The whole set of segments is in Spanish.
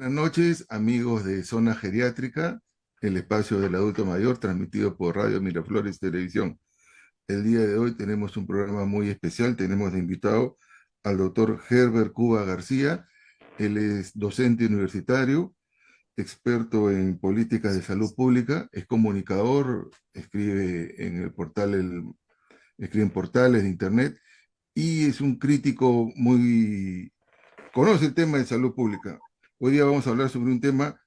Buenas noches, amigos de Zona Geriátrica, el espacio del adulto mayor, transmitido por Radio Miraflores Televisión. El día de hoy tenemos un programa muy especial. Tenemos de invitado al doctor Herbert Cuba García. Él es docente universitario, experto en políticas de salud pública, es comunicador, escribe en portales de internet y es un crítico conoce el tema de salud pública. Hoy día vamos a hablar sobre un tema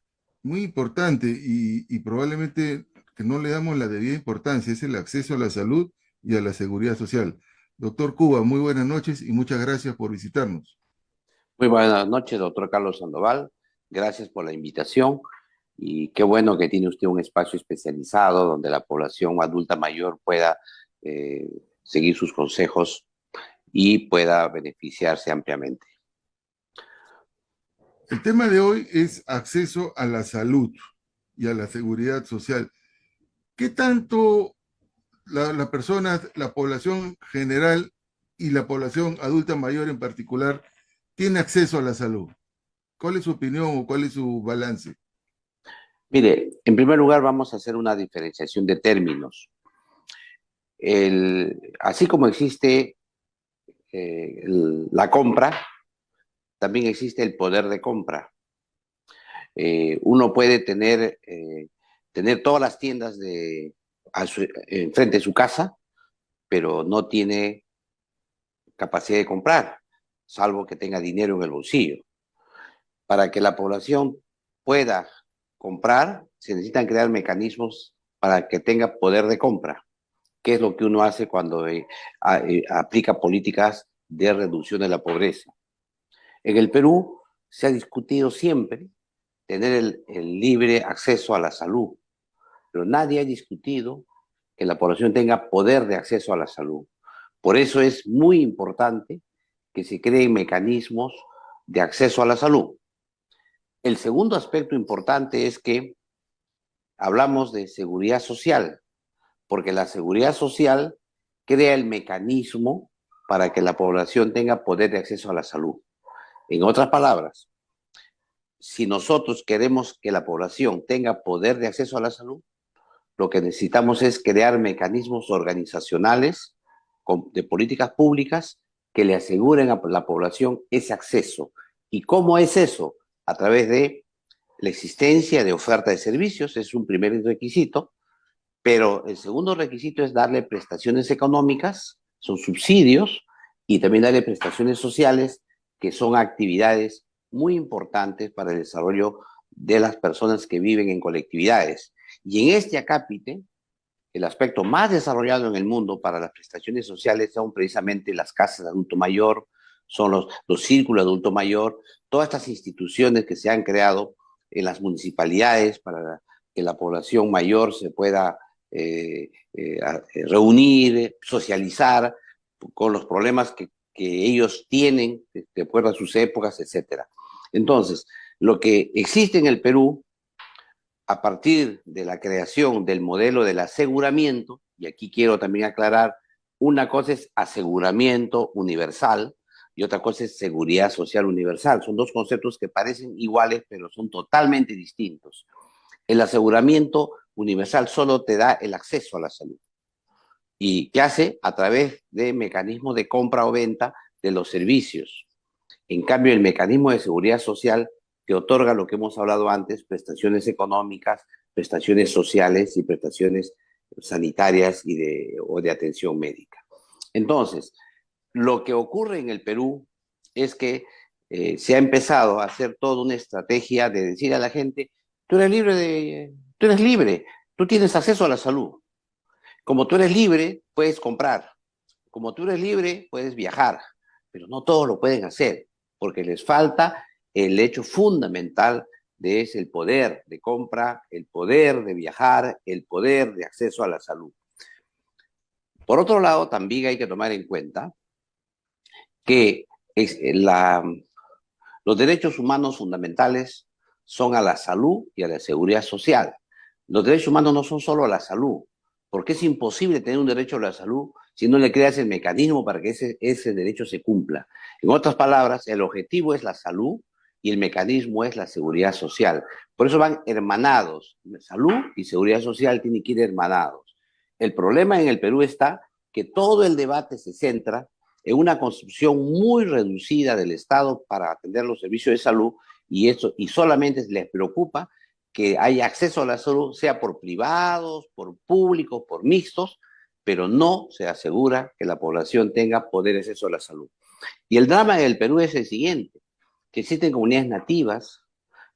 muy importante y probablemente que no le damos la debida importancia, es el acceso a la salud y a la seguridad social. Doctor Cuba, muy buenas noches y muchas gracias por visitarnos. Muy buenas noches, doctor Carlos Sandoval. Gracias por la invitación y qué bueno que tiene usted un espacio especializado donde la población adulta mayor pueda eh, seguir sus consejos y pueda beneficiarse ampliamente. El tema de hoy es acceso a la salud y a la seguridad social. ¿Qué tanto la persona, la población general y la población adulta mayor en particular tiene acceso a la salud? ¿Cuál es su opinión o cuál es su balance? Mire, en primer lugar vamos a hacer una diferenciación de términos. Así como existe la compra, también existe el poder de compra. Uno puede tener todas las tiendas enfrente de su casa, pero no tiene capacidad de comprar, salvo que tenga dinero en el bolsillo. Para que la población pueda comprar, se necesitan crear mecanismos para que tenga poder de compra, que es lo que uno hace cuando aplica políticas de reducción de la pobreza. En el Perú se ha discutido siempre tener el libre acceso a la salud, pero nadie ha discutido que la población tenga poder de acceso a la salud. Por eso es muy importante que se creen mecanismos de acceso a la salud. El segundo aspecto importante es que hablamos de seguridad social, porque la seguridad social crea el mecanismo para que la población tenga poder de acceso a la salud. En otras palabras, si nosotros queremos que la población tenga poder de acceso a la salud, lo que necesitamos es crear mecanismos organizacionales de políticas públicas que le aseguren a la población ese acceso. ¿Y cómo es eso? A través de la existencia de oferta de servicios, es un primer requisito, pero el segundo requisito es darle prestaciones económicas, son subsidios, y también darle prestaciones sociales, que son actividades muy importantes para el desarrollo de las personas que viven en colectividades. Y en este acápite, el aspecto más desarrollado en el mundo para las prestaciones sociales son precisamente las casas de adulto mayor, son los círculos de adulto mayor, todas estas instituciones que se han creado en las municipalidades para que la población mayor se pueda reunir, socializar con los problemas que ellos tienen de acuerdo a sus épocas, etcétera. Entonces, lo que existe en el Perú a partir de la creación del modelo del aseguramiento, y aquí quiero también aclarar, una cosa es aseguramiento universal y otra cosa es seguridad social universal. Son dos conceptos que parecen iguales, pero son totalmente distintos. El aseguramiento universal solo te da el acceso a la salud. ¿Y qué hace? A través de mecanismos de compra o venta de los servicios. En cambio, el mecanismo de seguridad social te otorga lo que hemos hablado antes, prestaciones económicas, prestaciones sociales y prestaciones sanitarias o de atención médica. Entonces, lo que ocurre en el Perú es que se ha empezado a hacer toda una estrategia de decir a la gente, tú eres libre, tú tienes acceso a la salud. Como tú eres libre, puedes comprar. Como tú eres libre, puedes viajar. Pero no todos lo pueden hacer, porque les falta el hecho fundamental de es el poder de compra, el poder de viajar, el poder de acceso a la salud. Por otro lado, también hay que tomar en cuenta que es los derechos humanos fundamentales son a la salud y a la seguridad social. Los derechos humanos no son solo a la salud, porque es imposible tener un derecho a la salud si no le creas el mecanismo para que ese derecho se cumpla. En otras palabras, el objetivo es la salud y el mecanismo es la seguridad social. Por eso van hermanados. Salud y seguridad social tienen que ir hermanados. El problema en el Perú está que todo el debate se centra en una construcción muy reducida del Estado para atender los servicios de salud y solamente les preocupa que haya acceso a la salud, sea por privados, por públicos, por mixtos, pero no se asegura que la población tenga poder acceso a la salud. Y el drama en el Perú es el siguiente, que existen comunidades nativas,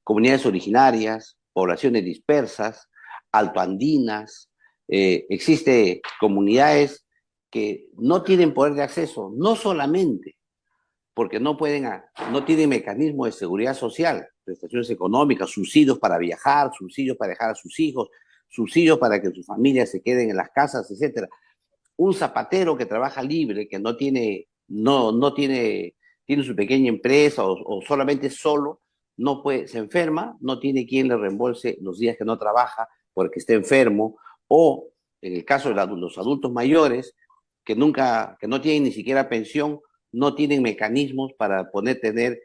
comunidades originarias, poblaciones dispersas, altoandinas, existe comunidades que no tienen poder de acceso, no solamente porque no tienen mecanismo de seguridad social, prestaciones económicas, subsidios para viajar, subsidios para dejar a sus hijos, subsidios para que sus familias se queden en las casas, etcétera. Un zapatero que trabaja libre, que tiene su pequeña empresa o solamente solo, no puede, se enferma, no tiene quien le reembolse los días que no trabaja porque está enfermo, o en el caso de los adultos mayores, que no tienen ni siquiera pensión, no tienen mecanismos para poder tener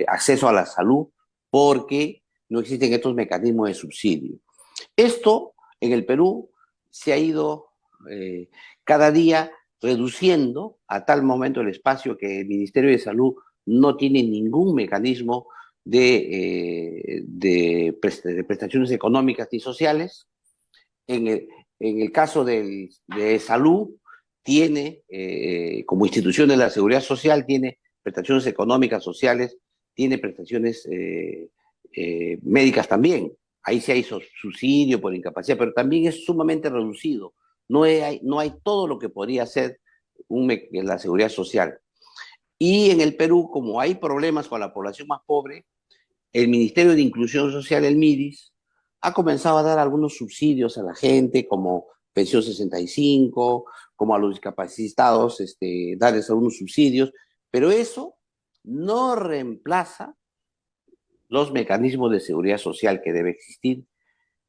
acceso a la salud porque no existen estos mecanismos de subsidio. Esto en el Perú se ha ido cada día reduciendo a tal momento el espacio que el Ministerio de Salud no tiene ningún mecanismo de prestaciones económicas y sociales. En el caso de salud, tiene, como institución de la seguridad social, tiene prestaciones económicas, sociales, tiene prestaciones médicas también. Ahí se hizo subsidio por incapacidad, pero también es sumamente reducido. No hay todo lo que podría hacer la seguridad social. Y en el Perú, como hay problemas con la población más pobre, el Ministerio de Inclusión Social, el MIDIS, ha comenzado a dar algunos subsidios a la gente, como pensión 65, como a los discapacitados, darles algunos subsidios, pero eso no reemplaza los mecanismos de seguridad social que debe existir.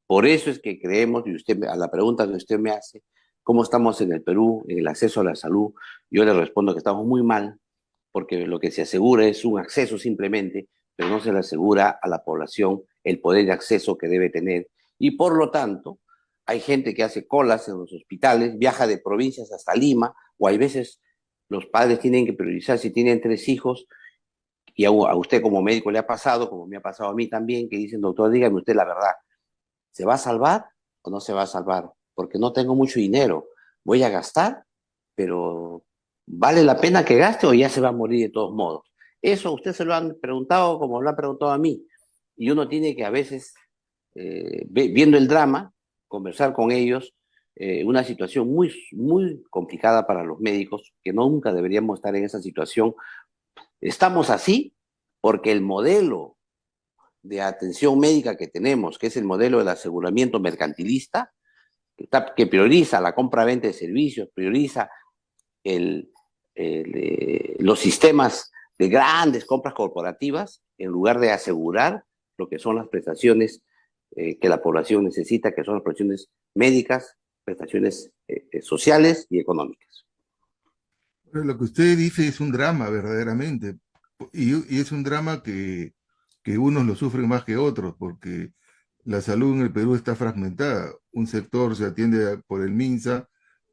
Por eso es que creemos, y usted, a la pregunta que usted me hace, ¿cómo estamos en el Perú en el acceso a la salud? Yo le respondo que estamos muy mal, porque lo que se asegura es un acceso simplemente, pero no se le asegura a la población el poder de acceso que debe tener. Y por lo tanto, hay gente que hace colas en los hospitales, viaja de provincias hasta Lima, o hay veces los padres tienen que priorizar si tienen 3 hijos, y a usted como médico le ha pasado, como me ha pasado a mí también, que dicen, doctor, dígame usted la verdad, ¿se va a salvar o no se va a salvar? Porque no tengo mucho dinero, voy a gastar, pero ¿vale la pena que gaste o ya se va a morir de todos modos? Eso usted se lo han preguntado como lo han preguntado a mí. Y uno tiene que a veces, viendo el drama, conversar con ellos, una situación muy, muy complicada para los médicos, que nunca deberíamos estar en esa situación. Estamos así porque el modelo de atención médica que tenemos, que es el modelo del aseguramiento mercantilista, que prioriza la compra-venta de servicios, prioriza los sistemas de grandes compras corporativas, en lugar de asegurar lo que son las prestaciones que la población necesita, que son las prestaciones médicas, prestaciones sociales y económicas. Pero lo que usted dice es un drama, verdaderamente, y es un drama que unos lo sufren más que otros, porque la salud en el Perú está fragmentada. Un sector se atiende por el MINSA,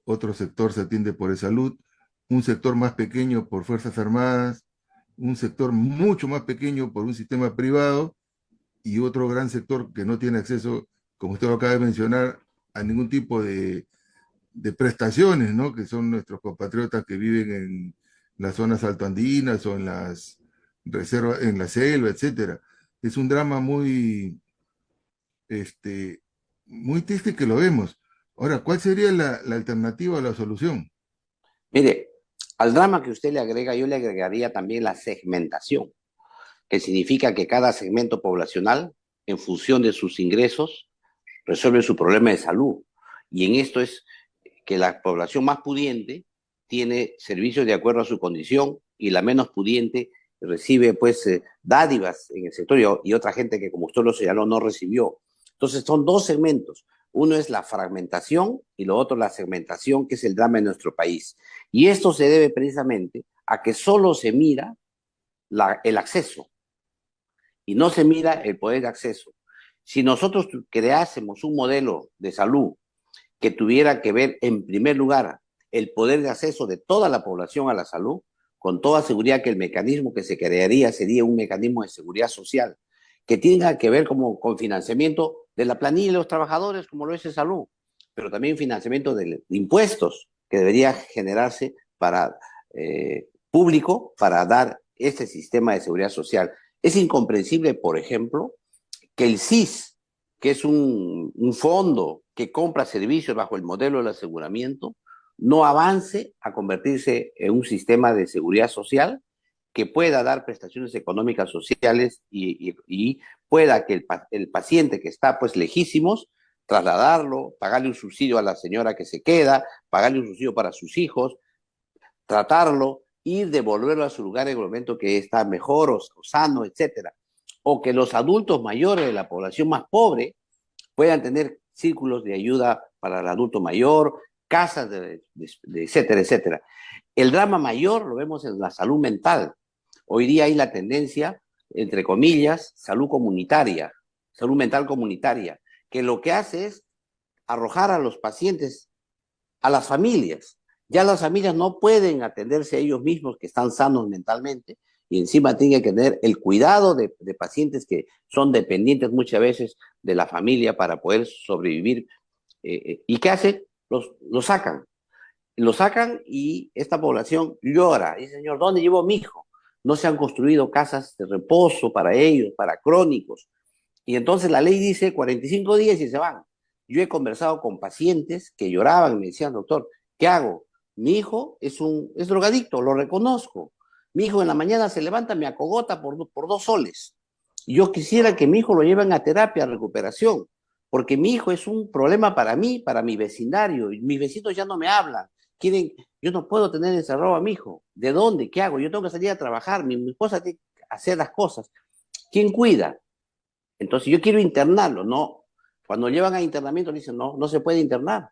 otro sector se atiende por el Salud, un sector más pequeño por Fuerzas Armadas, un sector mucho más pequeño por un sistema privado y otro gran sector que no tiene acceso, como usted lo acaba de mencionar, a ningún tipo de prestaciones, ¿no? Que son nuestros compatriotas que viven en las zonas altoandinas o en las reservas, en la selva, etcétera. Es un drama este, muy triste que lo vemos. Ahora, ¿cuál sería la alternativa o la solución? Mire, al drama que usted le agrega, yo le agregaría también la segmentación, que significa que cada segmento poblacional, en función de sus ingresos, resuelve su problema de salud. Y en esto es que la población más pudiente tiene servicios de acuerdo a su condición y la menos pudiente recibe pues dádivas en el sector y otra gente que, como usted lo señaló, no recibió. Entonces son dos segmentos. Uno es la fragmentación y lo otro la segmentación, que es el drama de nuestro país. Y esto se debe precisamente a que solo se mira el acceso, y no se mira el poder de acceso. Si nosotros creásemos un modelo de salud que tuviera que ver, en primer lugar, el poder de acceso de toda la población a la salud, con toda seguridad que el mecanismo que se crearía sería un mecanismo de seguridad social, que tenga que ver como con financiamiento de la planilla de los trabajadores, como lo es el salud, pero también financiamiento de impuestos que debería generarse para público para dar este sistema de seguridad social. Es incomprensible, por ejemplo, que el CIS, que es un fondo que compra servicios bajo el modelo del aseguramiento, no avance a convertirse en un sistema de seguridad social que pueda dar prestaciones económicas sociales y pueda que el paciente que está pues lejísimos, trasladarlo, pagarle un subsidio a la señora que se queda, pagarle un subsidio para sus hijos, tratarlo y devolverlo a su lugar en el momento que está mejor o sano, etcétera. O que los adultos mayores de la población más pobre puedan tener círculos de ayuda para el adulto mayor, casas, etcétera, etcétera. El drama mayor lo vemos en la salud mental. Hoy día hay la tendencia, entre comillas, salud mental comunitaria, que lo que hace es arrojar a los pacientes a las familias. Ya las familias no pueden atenderse a ellos mismos que están sanos mentalmente y encima tienen que tener el cuidado de pacientes que son dependientes muchas veces de la familia para poder sobrevivir. ¿Y qué hacen? Los sacan. Lo sacan y esta población llora. Dice, señor, ¿dónde llevo a mi hijo? No se han construido casas de reposo para ellos, para crónicos. Y entonces la ley dice 45 días y se van. Yo he conversado con pacientes que lloraban y me decían, doctor, ¿qué hago? Mi hijo es drogadicto, lo reconozco. Mi hijo en la mañana se levanta, me acogota por 2 soles. Yo quisiera que mi hijo lo lleven a terapia, a recuperación, porque mi hijo es un problema para mí, para mi vecindario. Y mis vecinos ya no me hablan. Quieren, yo no puedo tener encerrado a mi hijo. ¿De dónde? ¿Qué hago? Yo tengo que salir a trabajar. Mi esposa tiene que hacer las cosas. ¿Quién cuida? Entonces yo quiero internarlo, no. Cuando llevan a internamiento dicen, no, no se puede internar.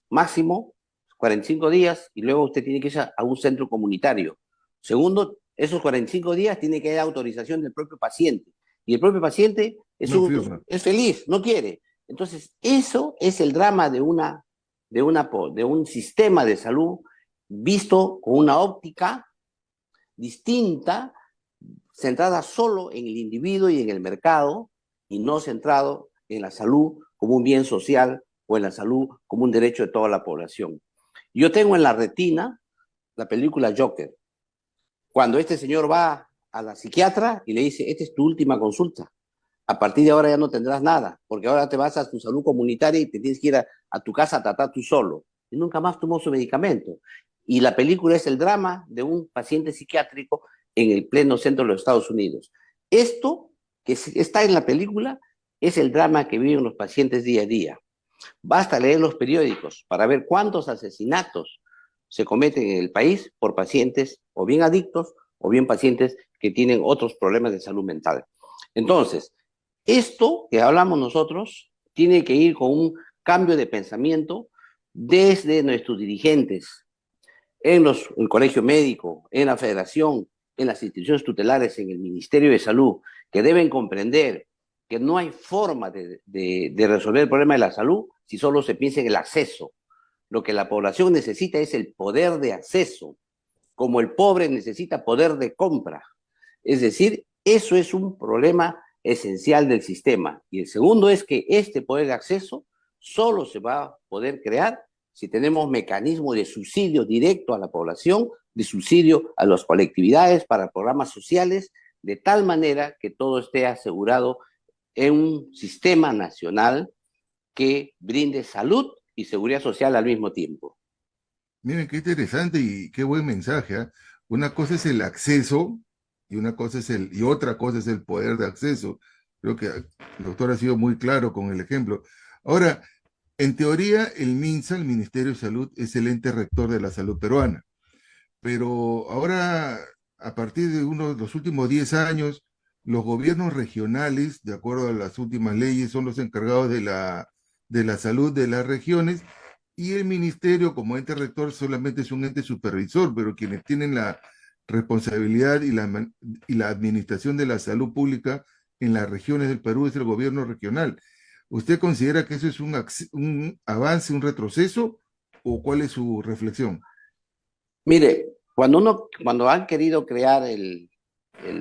Máximo 45 días y luego usted tiene que ir a un centro comunitario. Segundo, esos 45 días tiene que dar autorización del propio paciente. Y el propio paciente No firma. es feliz, no quiere. Entonces, eso es el drama de un sistema de salud visto con una óptica distinta, centrada solo en el individuo y en el mercado, y no centrado en la salud como un bien social o en la salud como un derecho de toda la población. Yo tengo en la retina la película Joker, cuando este señor va a la psiquiatra y le dice, esta es tu última consulta, a partir de ahora ya no tendrás nada, porque ahora te vas a tu salud comunitaria y te tienes que ir a tu casa a tratar tú solo. Y nunca más tomó su medicamento. Y la película es el drama de un paciente psiquiátrico en el pleno centro de los Estados Unidos. Esto que está en la película es el drama que viven los pacientes día a día. Basta leer los periódicos para ver cuántos asesinatos se cometen en el país por pacientes o bien adictos o bien pacientes que tienen otros problemas de salud mental. Entonces, esto que hablamos nosotros tiene que ir con un cambio de pensamiento desde nuestros dirigentes, en el colegio médico, en la federación, en las instituciones tutelares, en el Ministerio de Salud, que deben comprender que no hay forma de resolver el problema de la salud si solo se piensa en el acceso. Lo que la población necesita es el poder de acceso, como el pobre necesita poder de compra. Es decir, eso es un problema esencial del sistema. Y el segundo es que este poder de acceso solo se va a poder crear si tenemos mecanismos de subsidio directo a la población, de subsidio a las colectividades para programas sociales, de tal manera que todo esté asegurado en un sistema nacional que brinde salud y seguridad social al mismo tiempo. Miren qué interesante y qué buen mensaje, ¿ah? Una cosa es el acceso y otra cosa es el poder de acceso. Creo que el doctor ha sido muy claro con el ejemplo. Ahora, en teoría, el MINSA, el Ministerio de Salud, es el ente rector de la salud peruana. Pero ahora, a partir de los últimos 10 años, los gobiernos regionales, de acuerdo a las últimas leyes, son los encargados de la salud de las regiones y el ministerio como ente rector solamente es un ente supervisor, pero quienes tienen la responsabilidad y la administración de la salud pública en las regiones del Perú es el gobierno regional. ¿Usted considera que eso es un avance, un retroceso, o cuál es su reflexión? Mire, cuando han querido crear el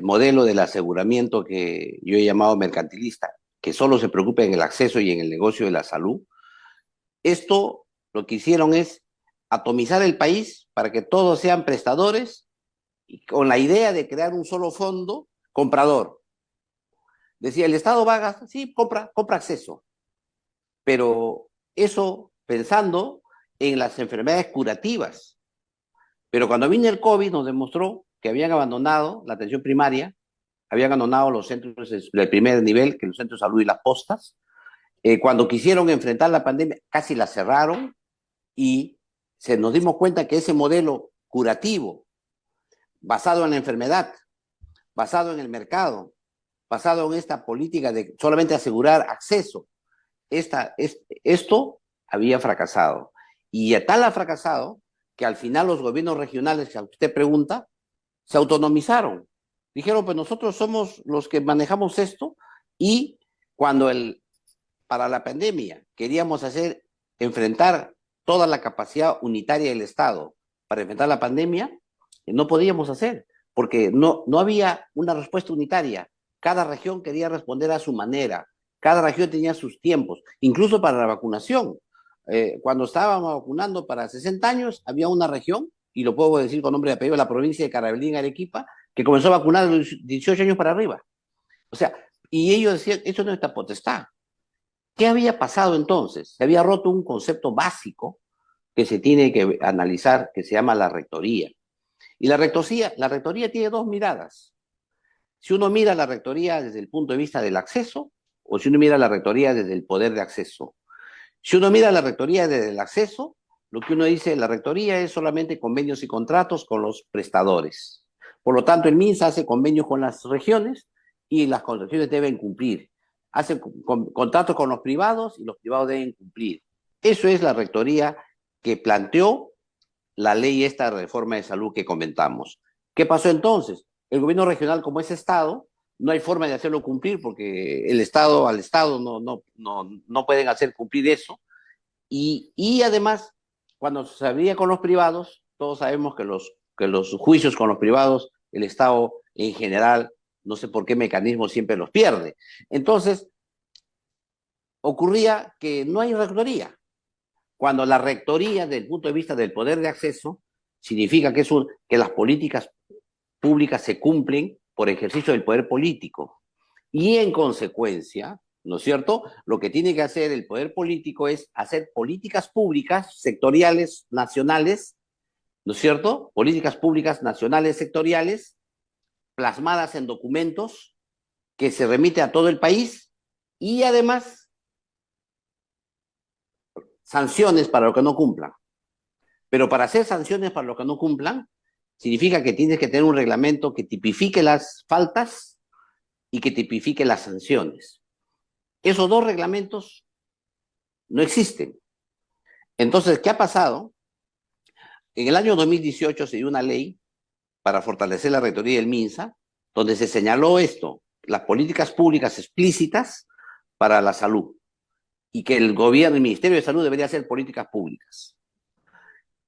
modelo del aseguramiento que yo he llamado mercantilista, que solo se preocupa en el acceso y en el negocio de la salud, esto lo que hicieron es atomizar el país para que todos sean prestadores y con la idea de crear un solo fondo comprador. Decía, el Estado va a gastar, sí, compra acceso, pero eso pensando en las enfermedades curativas. Pero cuando vino el COVID nos demostró que habían abandonado la atención primaria, habían abandonado los centros del primer nivel, que los centros de salud y las postas. Cuando quisieron enfrentar la pandemia, casi la cerraron y nos dimos cuenta que ese modelo curativo, basado en la enfermedad, basado en el mercado, basado en esta política de solamente asegurar acceso, esto había fracasado. Y tal ha fracasado que al final los gobiernos regionales, que usted pregunta, se autonomizaron. Dijeron, pues nosotros somos los que manejamos esto y cuando para la pandemia queríamos enfrentar toda la capacidad unitaria del Estado para enfrentar la pandemia, no podíamos hacer, porque no había una respuesta unitaria. Cada región quería responder a su manera, cada región tenía sus tiempos, incluso para la vacunación. Cuando estábamos vacunando para 60 años, había una región, y lo puedo decir con nombre y apellido, la provincia de Carabalí, Arequipa, que comenzó a vacunar de los 18 años para arriba. O sea, y ellos decían, eso no está potestad. ¿Qué había pasado entonces? Se había roto un concepto básico que se tiene que analizar, que se llama la rectoría. Y la rectoría tiene dos miradas. Si uno mira la rectoría desde el punto de vista del acceso, o si uno mira la rectoría desde el poder de acceso. Si uno mira la rectoría desde el acceso, lo que uno dice, la rectoría es solamente convenios y contratos con los prestadores. Por lo tanto, el MINSA hace convenios con las regiones y las regiones deben cumplir. Hace contratos con los privados y los privados deben cumplir. Eso es la rectoría que planteó la ley esta de reforma de salud que comentamos. ¿Qué pasó entonces? El gobierno regional, como es Estado, no hay forma de hacerlo cumplir porque al Estado no pueden hacer cumplir eso. Y además, cuando se abría con los privados, todos sabemos que los juicios con los privados, el Estado en general, no sé por qué mecanismo siempre los pierde. Entonces, ocurría que no hay rectoría. Cuando la rectoría, desde el punto de vista del poder de acceso, significa que las políticas públicas se cumplen por ejercicio del poder político. Y en consecuencia, ¿no es cierto? Lo que tiene que hacer el poder político es hacer políticas públicas sectoriales, nacionales, ¿no es cierto? Políticas públicas nacionales, sectoriales, plasmadas en documentos que se remite a todo el país y además sanciones para lo que no cumplan. Pero para hacer sanciones para lo que no cumplan, significa que tienes que tener un reglamento que tipifique las faltas y que tipifique las sanciones. Esos dos reglamentos no existen. Entonces, ¿qué ha pasado? En el año 2018 se dio una ley para fortalecer la rectoría del MINSA, donde se señaló esto, las políticas públicas explícitas para la salud, y que el gobierno, el Ministerio de Salud debería hacer políticas públicas.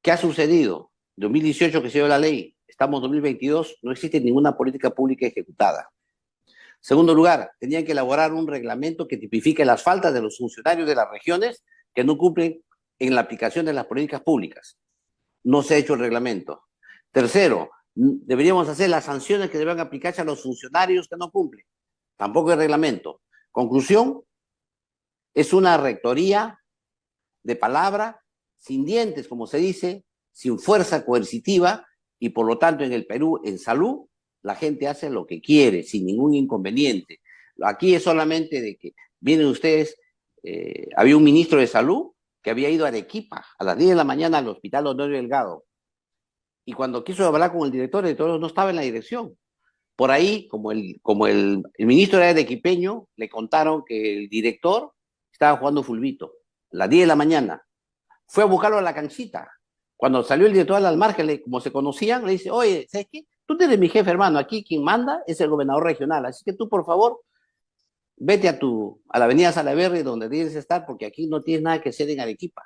¿Qué ha sucedido? 2018 que se dio la ley, estamos en 2022, no existe ninguna política pública ejecutada. Segundo lugar, tenían que elaborar un reglamento que tipifique las faltas de los funcionarios de las regiones que no cumplen en la aplicación de las políticas públicas. No se ha hecho el reglamento. Tercero, deberíamos hacer las sanciones que deben aplicarse a los funcionarios que no cumplen. Tampoco hay reglamento. Conclusión, es una rectoría de palabra, sin dientes, como se dice, sin fuerza coercitiva, y por lo tanto en el Perú, en salud, la gente hace lo que quiere, sin ningún inconveniente. Aquí es solamente de que, vienen ustedes, había un ministro de salud que había ido a Arequipa a las 10 de la mañana al hospital Honorio Delgado, y cuando quiso hablar con el director no estaba en la dirección. Por ahí, como el ministro era arequipeño, le contaron que el director estaba jugando fulbito a las 10 de la mañana. Fue a buscarlo a la canchita. Cuando salió el director al margen, como se conocían, le dice, oye, ¿sabes qué? Tú eres mi jefe, hermano. Aquí quien manda es el gobernador regional. Así que tú, por favor, vete a la avenida Salaverry donde tienes que estar porque aquí no tienes nada que hacer en Arequipa.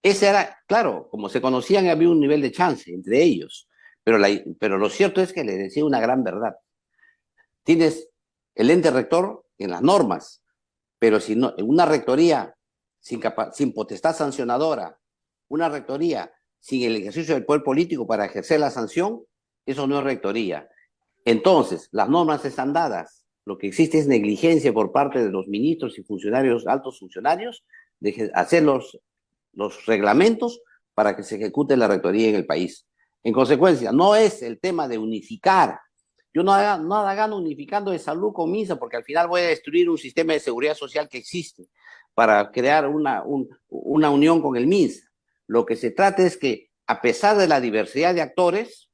Ese era, claro, como se conocían había un nivel de chance entre ellos, pero lo cierto es que le decía una gran verdad. Tienes el ente rector en las normas, pero si no, en una rectoría sin potestad sancionadora, una rectoría sin el ejercicio del poder político para ejercer la sanción, eso no es rectoría. Entonces, las normas están dadas. Lo que existe es negligencia por parte de los ministros y funcionarios, altos funcionarios, de hacer los reglamentos para que se ejecute la rectoría en el país. En consecuencia, no es el tema de unificar. Yo nada gano unificando de salud con MINSA porque al final voy a destruir un sistema de seguridad social que existe para crear una unión con el MINSA. Lo que se trata es que, a pesar de la diversidad de actores,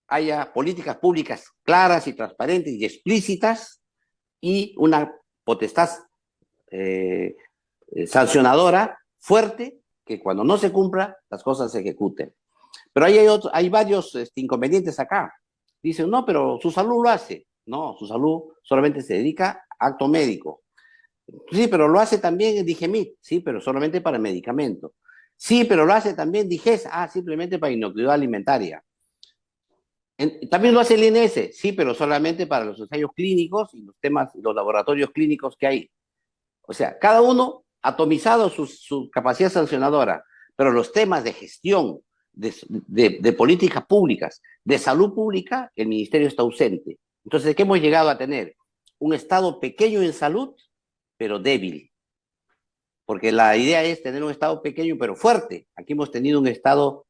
haya políticas públicas claras y transparentes y explícitas y una potestad sancionadora fuerte que cuando no se cumpla las cosas se ejecuten. Pero hay varios inconvenientes acá. Dicen, no, pero su salud lo hace. No, su salud solamente se dedica a acto médico. Sí, pero lo hace también Digemit. Sí, pero solamente para medicamento. Sí, pero lo hace también Diges. Ah, simplemente para inocuidad alimentaria. También lo hace el INS. Sí, pero solamente para los ensayos clínicos y los laboratorios clínicos que hay. O sea, cada uno atomizado su capacidad sancionadora, pero los temas de gestión, de políticas públicas, de salud pública, el ministerio está ausente. Entonces, ¿qué hemos llegado a tener? Un Estado pequeño en salud, pero débil. Porque la idea es tener un Estado pequeño, pero fuerte. Aquí hemos tenido un Estado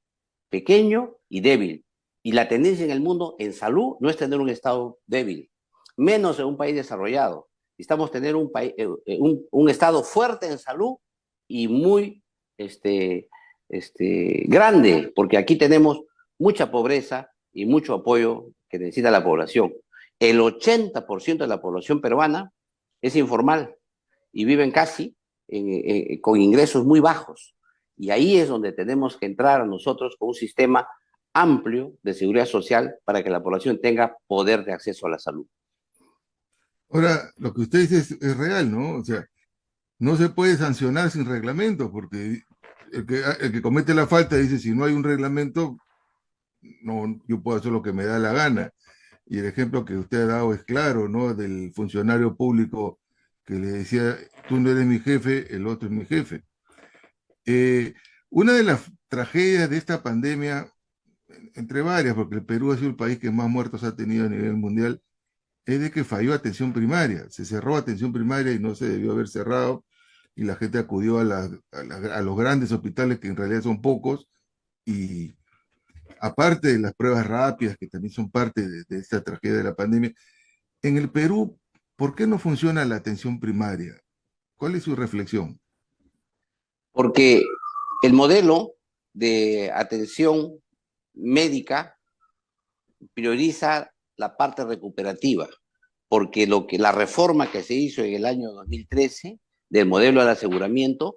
pequeño y débil. Y la tendencia en el mundo en salud no es tener un Estado débil, menos en un país desarrollado. Necesitamos tener un Estado fuerte en salud y muy grande, porque aquí tenemos mucha pobreza y mucho apoyo que necesita la población. El 80% de la población peruana es informal y viven casi con ingresos muy bajos. Y ahí es donde tenemos que entrar nosotros con un sistema amplio de seguridad social para que la población tenga poder de acceso a la salud. Ahora, lo que usted dice es real, ¿no? O sea, no se puede sancionar sin reglamento, porque el que comete la falta dice, si no hay un reglamento, no, yo puedo hacer lo que me da la gana. Y el ejemplo que usted ha dado es claro, ¿no? Del funcionario público que le decía, tú no eres mi jefe, el otro es mi jefe. Eh, una de las tragedias de esta pandemia, entre varias, porque el Perú ha sido el país que más muertos ha tenido a nivel mundial, es de que falló atención primaria. Se cerró atención primaria y no se debió haber cerrado, y la gente acudió a los grandes hospitales, que en realidad son pocos, y aparte de las pruebas rápidas, que también son parte de esta tragedia de la pandemia, en el Perú, ¿por qué no funciona la atención primaria? ¿Cuál es su reflexión? Porque el modelo de atención médica prioriza la parte recuperativa, porque la reforma que se hizo en el año 2013 del modelo de aseguramiento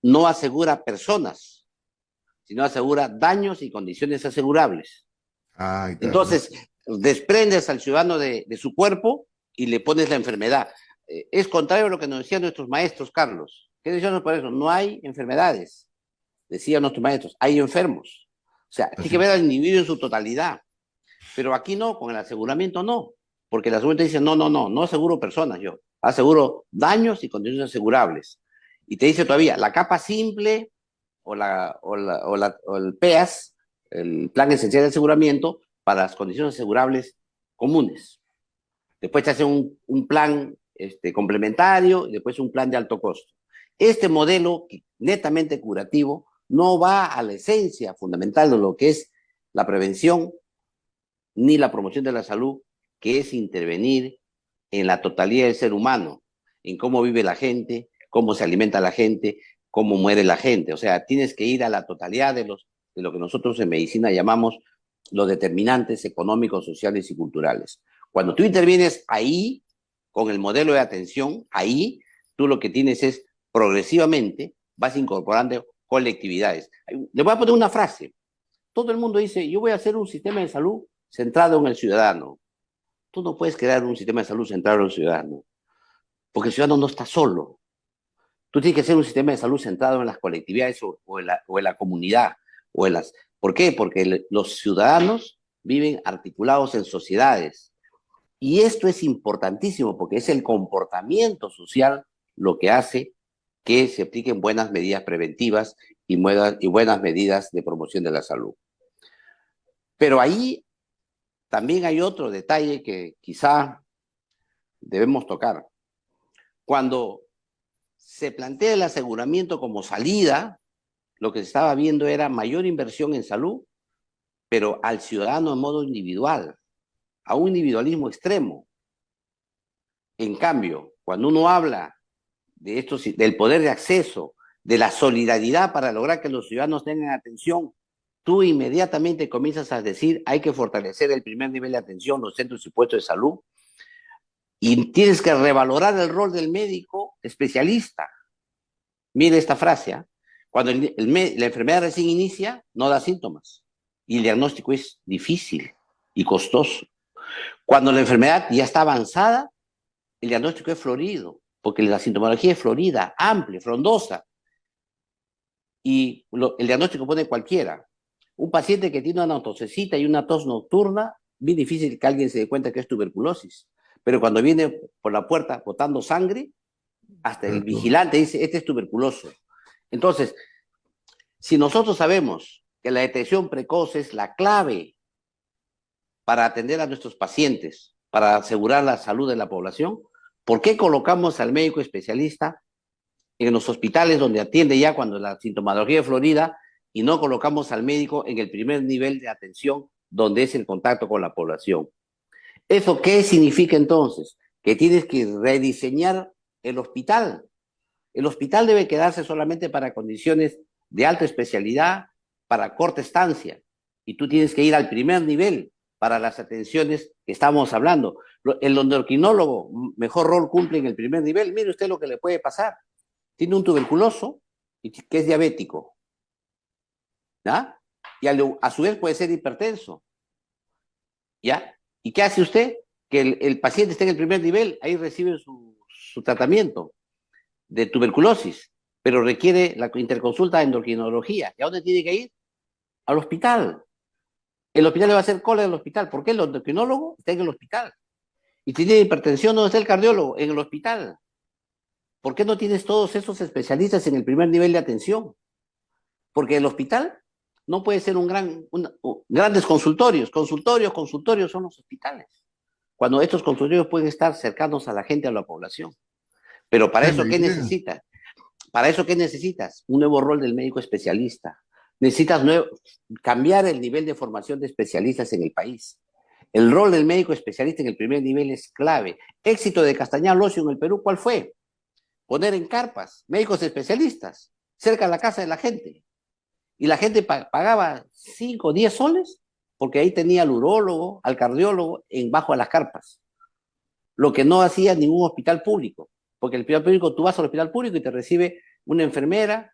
no asegura personas, sino asegura daños y condiciones asegurables. Ah, está. Entonces, desprendes al ciudadano de su cuerpo y le pones la enfermedad. Es contrario a lo que nos decían nuestros maestros, Carlos. ¿Qué decían por eso? No hay enfermedades, decían nuestros maestros, hay enfermos. O sea, hay que Así. ver al individuo en su totalidad. Pero aquí no, con el aseguramiento no. Porque el aseguramiento dice, no aseguro personas yo. Aseguro daños y condiciones asegurables. Y te dice todavía, la capa simple o el PEAS, el Plan Esencial de Aseguramiento, para las condiciones asegurables comunes. Después te hace un plan complementario y después un plan de alto costo. Este modelo netamente curativo no va a la esencia fundamental de lo que es la prevención ni la promoción de la salud, que es intervenir en la totalidad del ser humano, en cómo vive la gente, cómo se alimenta la gente, cómo muere la gente. O sea, tienes que ir a la totalidad de lo que nosotros en medicina llamamos los determinantes económicos, sociales y culturales. Cuando tú intervienes ahí, con el modelo de atención, ahí tú lo que tienes es progresivamente vas incorporando colectividades. Le voy a poner una frase. Todo el mundo dice, yo voy a hacer un sistema de salud centrado en el ciudadano. tú no puedes crear un sistema de salud centrado en el ciudadano, porque el ciudadano no está solo. Tú tienes que hacer un sistema de salud centrado en las colectividades o en la comunidad. ¿Por qué? Porque los ciudadanos viven articulados en sociedades. Y esto es importantísimo porque es el comportamiento social lo que hace que se apliquen buenas medidas preventivas y buenas medidas de promoción de la salud. Pero ahí también hay otro detalle que quizá debemos tocar. Cuando se plantea el aseguramiento como salida, lo que se estaba viendo era mayor inversión en salud, pero al ciudadano en modo individual, a un individualismo extremo. En cambio, cuando uno habla de esto, del poder de acceso, de la solidaridad para lograr que los ciudadanos tengan atención, tú inmediatamente comienzas a decir hay que fortalecer el primer nivel de atención, los centros y puestos de salud, y tienes que revalorar el rol del médico especialista. Mire esta frase, ¿eh? Cuando la enfermedad recién inicia, no da síntomas, y el diagnóstico es difícil y costoso. Cuando la enfermedad ya está avanzada, el diagnóstico es florido, porque la sintomología es florida, amplia, frondosa, y el diagnóstico pone cualquiera. Un paciente que tiene una tosecita y una tos nocturna, bien difícil que alguien se dé cuenta que es tuberculosis, pero cuando viene por la puerta botando sangre, hasta el vigilante dice, este es tuberculoso. Entonces, si nosotros sabemos que la detección precoz es la clave para atender a nuestros pacientes, para asegurar la salud de la población, ¿por qué colocamos al médico especialista en los hospitales donde atiende ya cuando la sintomatología es florida y no colocamos al médico en el primer nivel de atención donde es el contacto con la población? ¿Eso qué significa entonces? Que tienes que rediseñar el hospital. El hospital debe quedarse solamente para condiciones de alta especialidad, para corta estancia, y tú tienes que ir al primer nivel para las atenciones que estamos hablando. El endocrinólogo mejor rol cumple en el primer nivel. Mire usted lo que le puede pasar. Tiene un tuberculoso que es diabético, ¿ya? Y a su vez puede ser hipertenso, ¿ya? ¿Y qué hace usted? Que el paciente esté en el primer nivel, ahí recibe su tratamiento de tuberculosis, pero requiere la interconsulta de endocrinología. ¿Y a dónde tiene que ir? Al hospital. El hospital le va a hacer cola en el hospital. ¿Por qué? El endocrinólogo está en el hospital. Y si tiene hipertensión, ¿dónde está el cardiólogo? En el hospital. ¿Por qué no tienes todos esos especialistas en el primer nivel de atención? Porque el hospital no puede ser grandes consultorios. Consultorios son los hospitales. Cuando estos consultorios pueden estar cercanos a la gente, a la población. Pero para eso, ¿qué necesitas? Para eso, ¿qué necesitas? Un nuevo rol del médico especialista. Necesitas cambiar el nivel de formación de especialistas en el país. El rol del médico especialista en el primer nivel es clave. Éxito de Castañar Locio en el Perú, ¿cuál fue? Poner en carpas médicos especialistas cerca de la casa de la gente. Y la gente pagaba 5 o 10 soles porque ahí tenía al urólogo, al cardiólogo bajo a las carpas. Lo que no hacía ningún hospital público. Porque el hospital público, tú vas al hospital público y te recibe una enfermera,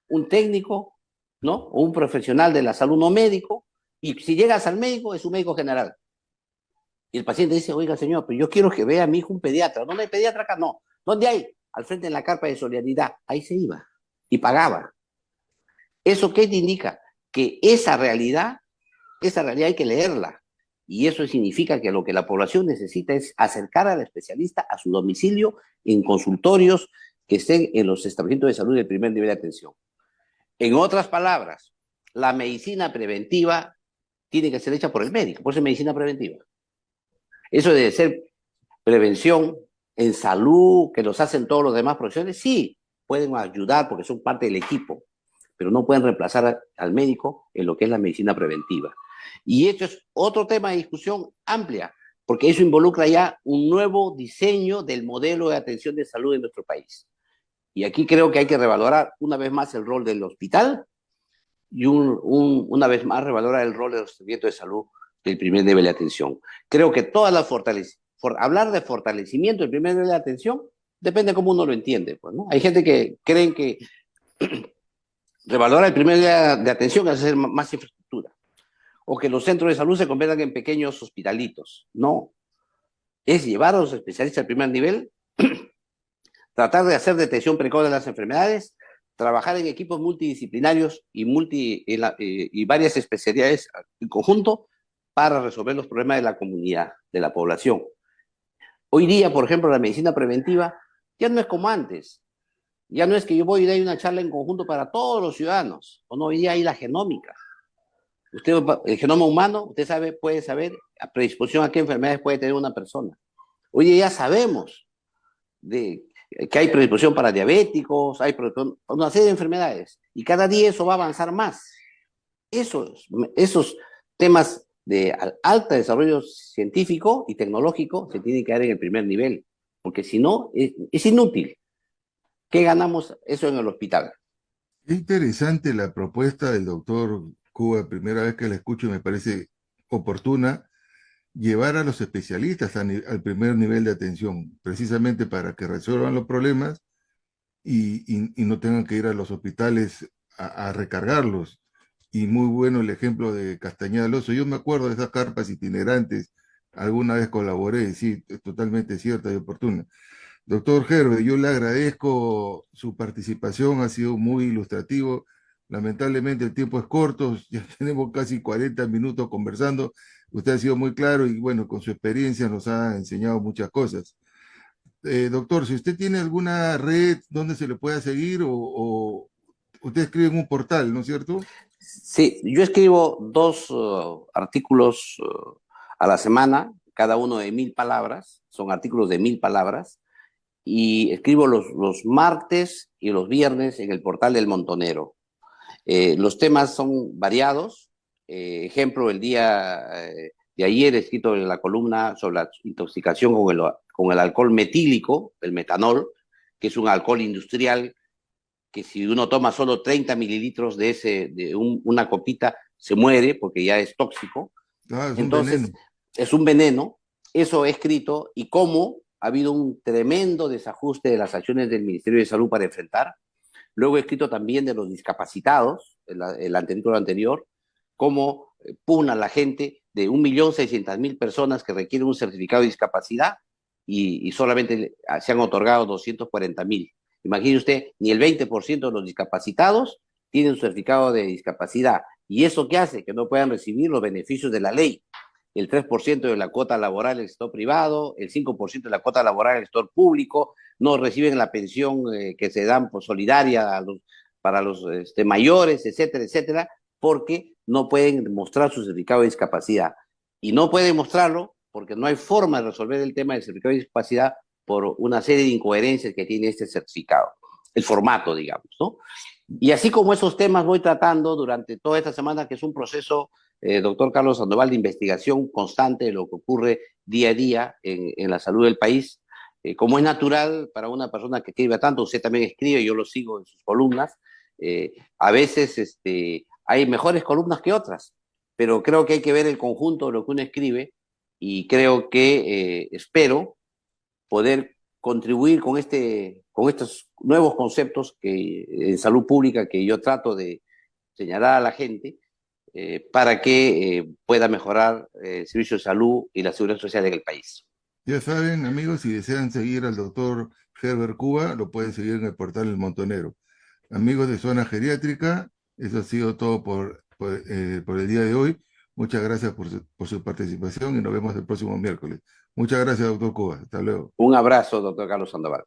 un técnico, ¿no? O un profesional de la salud no médico. Y si llegas al médico, es un médico general. Y el paciente dice, oiga, señor, pero yo quiero que vea a mi hijo un pediatra. ¿Dónde hay pediatra acá? No. ¿Dónde hay? Al frente de la carpa de solidaridad. Ahí se iba y pagaba. ¿Eso qué te indica? Que esa realidad hay que leerla. Y eso significa que lo que la población necesita es acercar al especialista a su domicilio en consultorios que estén en los establecimientos de salud del primer nivel de atención. En otras palabras, la medicina preventiva tiene que ser hecha por el médico, por eso es medicina preventiva. Eso de ser prevención en salud, que los hacen todos los demás profesionales, sí, pueden ayudar porque son parte del equipo, pero no pueden reemplazar al médico en lo que es la medicina preventiva. Y esto es otro tema de discusión amplia, porque eso involucra ya un nuevo diseño del modelo de atención de salud en nuestro país. Y aquí creo que hay que revalorar una vez más el rol del hospital y una vez más revalorar el rol de los servicios de salud del primer nivel de atención. Creo que todas las hablar de fortalecimiento del primer nivel de atención depende de cómo uno lo entiende. Pues, ¿no? Hay gente que creen que revalorar el primer nivel de atención es hacer más infraestructura, o que los centros de salud se conviertan en pequeños hospitalitos. No. es llevar a los especialistas al primer nivel, tratar de hacer detección precoz de las enfermedades, trabajar en equipos multidisciplinarios y varias especialidades en conjunto para resolver los problemas de la comunidad, de la población. Hoy día, por ejemplo, la medicina preventiva ya no es como antes. Ya no es que yo voy y doy una charla en conjunto para todos los ciudadanos. O no, hoy día hay la genómica. Usted, el genoma humano, usted sabe, puede saber a predisposición a qué enfermedades puede tener una persona. Hoy día ya sabemos de, que hay predisposición para diabéticos, hay una serie de enfermedades. Y cada día eso va a avanzar más. Esos temas de alto desarrollo científico y tecnológico se tienen que dar en el primer nivel, porque si no, es inútil. ¿Qué ganamos eso en el hospital? Es interesante la propuesta del doctor Cuba, primera vez que la escucho y me parece oportuna, llevar a los especialistas al primer nivel de atención, precisamente para que resuelvan los problemas y no tengan que ir a los hospitales a recargarlos. Y muy bueno el ejemplo de Castañeda del Oso. Yo me acuerdo de esas carpas itinerantes, alguna vez colaboré, sí, es totalmente cierta y oportuna. Doctor Gerber, yo le agradezco su participación, ha sido muy ilustrativo. Lamentablemente el tiempo es corto, ya tenemos casi 40 minutos conversando. Usted ha sido muy claro y bueno, con su experiencia nos ha enseñado muchas cosas. Doctor, si usted tiene alguna red donde se le pueda seguir o usted escribe en un portal, ¿no es cierto? Sí, yo escribo dos artículos a la semana, cada uno de 1000 palabras, son artículos de 1000 palabras, y escribo los martes y los viernes en el portal del Montonero. Los temas son variados. Ejemplo, el día de ayer he escrito en la columna sobre la intoxicación con el alcohol metílico, el metanol, que es un alcohol industrial que si uno toma solo 30 mililitros una copita, se muere porque ya es tóxico. Ah, es un veneno. Entonces, es un veneno. Eso he escrito y cómo ha habido un tremendo desajuste de las acciones del Ministerio de Salud para enfrentar. Luego he escrito también de los discapacitados, el anterior, cómo pugna la gente de 1.600.000 personas que requieren un certificado de discapacidad y solamente se han otorgado 240.000. Imagine usted, ni el 20% de los discapacitados tienen un certificado de discapacidad. ¿Y eso qué hace? Que no puedan recibir los beneficios de la ley. El 3% de la cuota laboral del sector privado, el 5% de la cuota laboral del sector público, no reciben la pensión que se dan por solidaria para los mayores, etcétera, etcétera, porque no pueden mostrar su certificado de discapacidad. Y no pueden mostrarlo porque no hay forma de resolver el tema del certificado de discapacidad por una serie de incoherencias que tiene este certificado, el formato, digamos, ¿no? Y así como esos temas voy tratando durante toda esta semana, que es un proceso, doctor Carlos Sandoval, de investigación constante de lo que ocurre día a día en la salud del país. Como es natural para una persona que escribe tanto, usted también escribe, yo lo sigo en sus columnas, a veces hay mejores columnas que otras, pero creo que hay que ver el conjunto de lo que uno escribe y creo que espero poder contribuir con estos nuevos conceptos en salud pública que yo trato de señalar a la gente para que pueda mejorar el servicio de salud y la seguridad social en el país. Ya saben, amigos, si desean seguir al doctor Herbert Cuba, lo pueden seguir en el portal El Montonero. Amigos de Zona Geriátrica, eso ha sido todo por el día de hoy. Muchas gracias por su participación y nos vemos el próximo miércoles. Muchas gracias, doctor Cuba. Hasta luego. Un abrazo, doctor Carlos Sandoval.